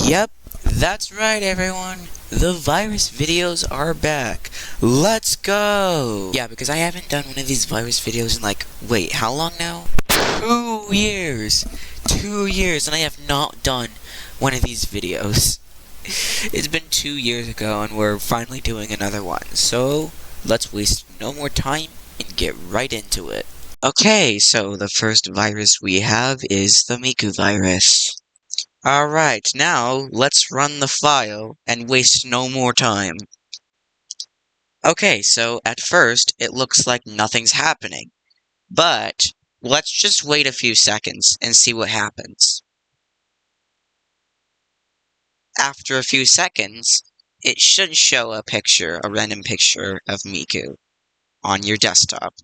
Yep, that's right, everyone. The virus videos are back. Let's go! Yeah, because I haven't done one of these virus videos in wait, how long now? 2 years! 2 years, and I have not done one of these videos. It's been 2 years ago, and we're finally doing another one. So, let's waste no more time and get right into it. Okay, so the first virus we have is the Miku virus. Alright, now let's run the file and waste no more time. Okay, so at first it looks like nothing's happening, but let's just wait a few seconds and see what happens. After a few seconds, it should show a random picture of Miku on your desktop.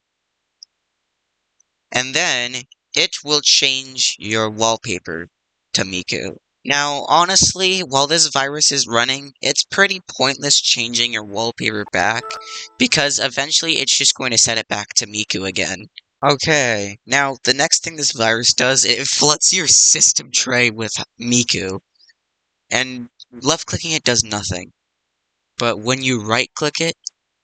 And then it will change your wallpaper to Miku. Now, honestly, while this virus is running, it's pretty pointless changing your wallpaper back, because eventually it's just going to set it back to Miku again. Okay, now the next thing this virus does, it floods your system tray with Miku, and left-clicking it does nothing. But when you right-click it,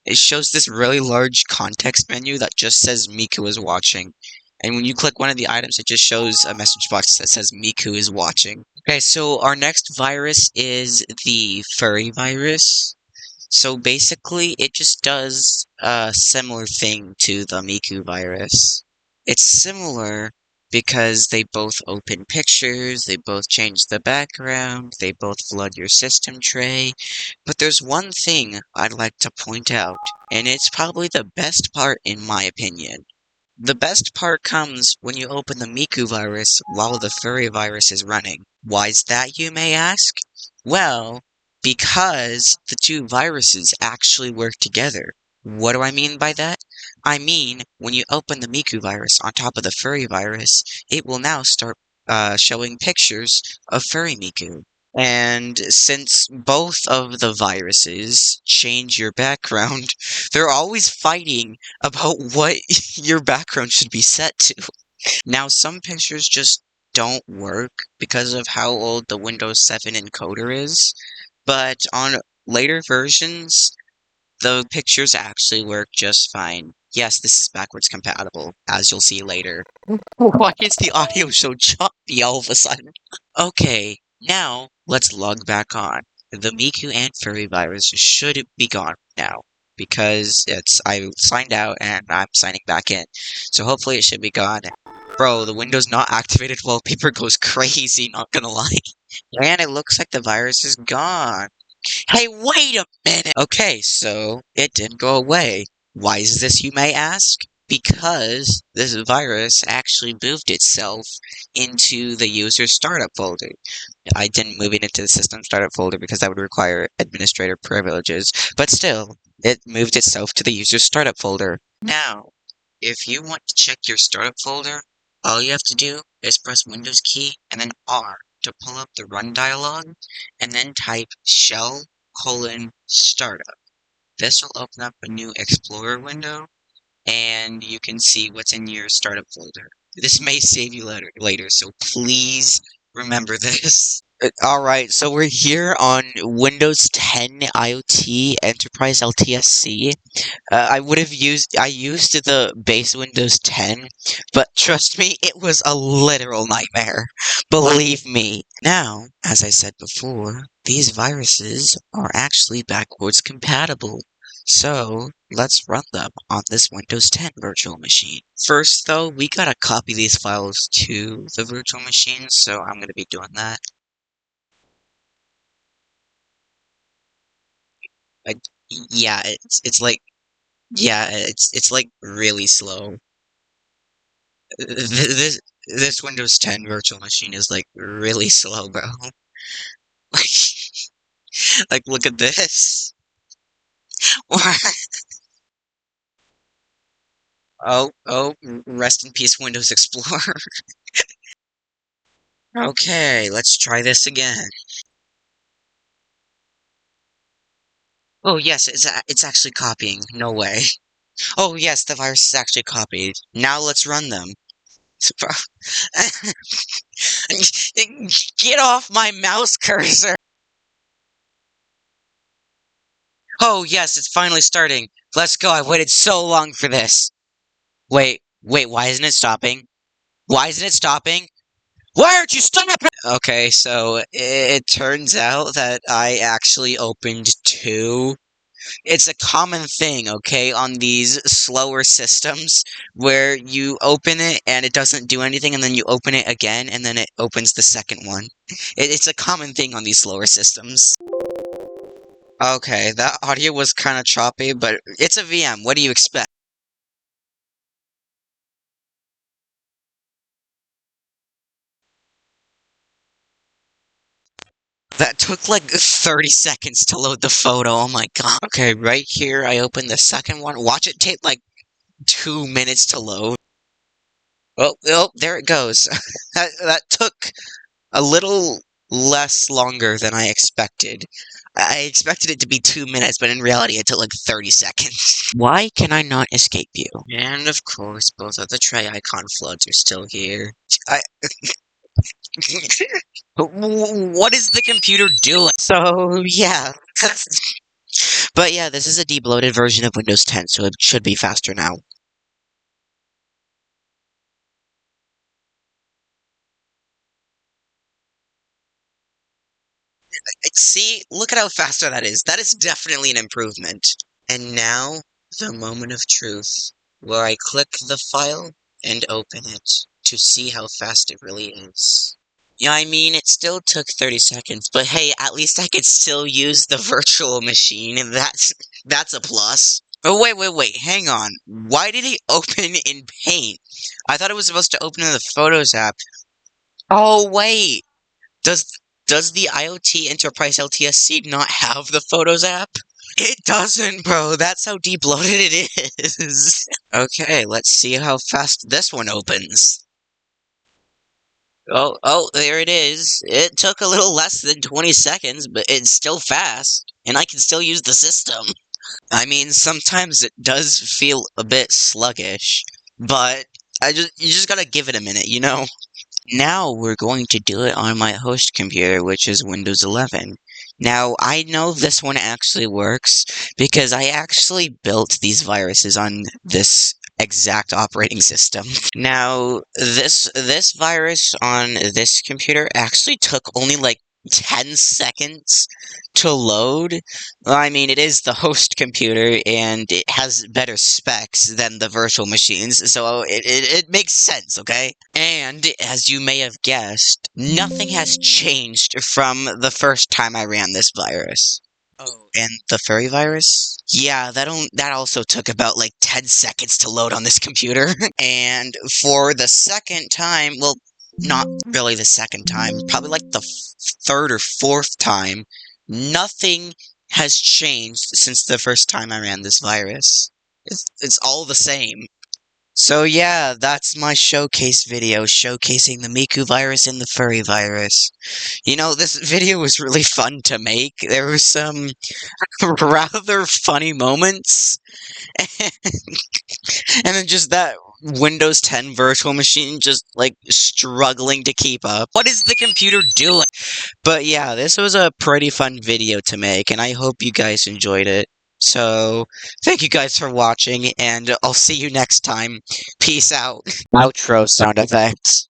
it shows this really large context menu that just says Miku is watching. And when you click one of the items, it just shows a message box that says Miku is watching. Okay, so our next virus is the Furry virus. So basically, it just does a similar thing to the Miku virus. It's similar because they both open pictures, they both change the background, they both flood your system tray. But there's one thing I'd like to point out, and it's probably the best part in my opinion. The best part comes when you open the Miku virus while the Furry virus is running. Why's that, you may ask? Well, because the two viruses actually work together. What do I mean by that? I mean, when you open the Miku virus on top of the Furry virus, it will now start showing pictures of Furry Miku. And since both of the viruses change your background, they're always fighting about what your background should be set to. Now, some pictures just don't work because of how old the Windows 7 encoder is, but on later versions, the pictures actually work just fine. Yes, this is backwards compatible, as you'll see later. Why is the audio so choppy all of a sudden? Okay, now let's log back on. The Miku and Furry virus should be gone now because I signed out and I'm signing back in. So hopefully it should be gone. Bro, the Windows not activated wallpaper goes crazy, not gonna lie. And it looks like the virus is gone. Hey, wait a minute! Okay, so it didn't go away. Why is this, you may ask? Because this virus actually moved itself into the user startup folder. I didn't move it into the system startup folder because that would require administrator privileges, but still, it moved itself to the user startup folder. Now, if you want to check your startup folder, all you have to do is press Windows key and then R to pull up the run dialog, and then type shell:*startup. This will open up a new Explorer window, and you can see what's in your startup folder. This may save you later, so please remember this. Alright, so we're here on Windows 10 IoT Enterprise LTSC. I used the base Windows 10, but trust me, it was a literal nightmare. Believe me. Now, as I said before, these viruses are actually backwards compatible. So, let's run them on this Windows 10 virtual machine. First, though, we gotta copy these files to the virtual machine, so I'm gonna be doing that. I, yeah, it's like it's like really slow. This Windows 10 virtual machine is like really slow, bro. Like, like look at this. Oh, rest in peace, Windows Explorer. Okay, let's try this again. Oh yes, it's actually copying. No way. Oh yes, the virus is actually copied. Now let's run them. Get off my mouse cursor! Oh, yes, it's finally starting. Let's go. I waited so long for this. Wait, why isn't it stopping? Why isn't it stopping? Why aren't you stopping? Okay, so it turns out that I actually opened two. It's a common thing, okay, on these slower systems where you open it and it doesn't do anything, and then you open it again and then it opens the second one. It's a common thing on these slower systems. Okay, that audio was kind of choppy, but it's a VM. What do you expect? That took like 30 seconds to load the photo. Oh my god. Okay, right here, I opened the second one. Watch it take like 2 minutes to load. Oh, there it goes. That took a little less longer than I expected. I expected it to be 2 minutes, but in reality, it took like 30 seconds. Why can I not escape you? And of course, both of the tray icon floods are still here. I. What is the computer doing? So, yeah. But yeah, this is a debloated version of Windows 10, so it should be faster now. See, look at how faster that is. That is definitely an improvement. And now, the moment of truth, where I click the file and open it to see how fast it really is. Yeah, I mean, it still took 30 seconds, but hey, at least I could still use the virtual machine, and that's a plus. Oh, wait, hang on. Why did he open in Paint? I thought it was supposed to open in the Photos app. Oh, wait. Does does the IoT Enterprise LTSC not have the Photos app? It doesn't, bro. That's how deep loaded it is. Okay, let's see how fast this one opens. Oh, there it is. It took a little less than 20 seconds, but it's still fast, and I can still use the system. I mean, sometimes it does feel a bit sluggish, but you just gotta give it a minute, you know? Now we're going to do it on my host computer, which is Windows 11. Now, I know this one actually works because I actually built these viruses on this exact operating system. Now, this virus on this computer actually took only like 10 seconds to load. Well, I mean, it is the host computer and it has better specs than the virtual machines, so it makes sense, okay? And as you may have guessed, nothing has changed from the first time I ran this virus. Oh, and the furry virus? Yeah, that also took about like 10 seconds to load on this computer. And for the second time, well, not really the second time, probably like the third or fourth time, nothing has changed since the first time I ran this virus. It's all the same. So yeah, that's my showcase video showcasing the Miku virus and the Furry virus. You know, this video was really fun to make. There were some rather funny moments. And then just that Windows 10 virtual machine just like struggling to keep up. What is the computer doing? But yeah, this was a pretty fun video to make, and I hope you guys enjoyed it. So, thank you guys for watching, and I'll see you next time. Peace out. Outro sound effects.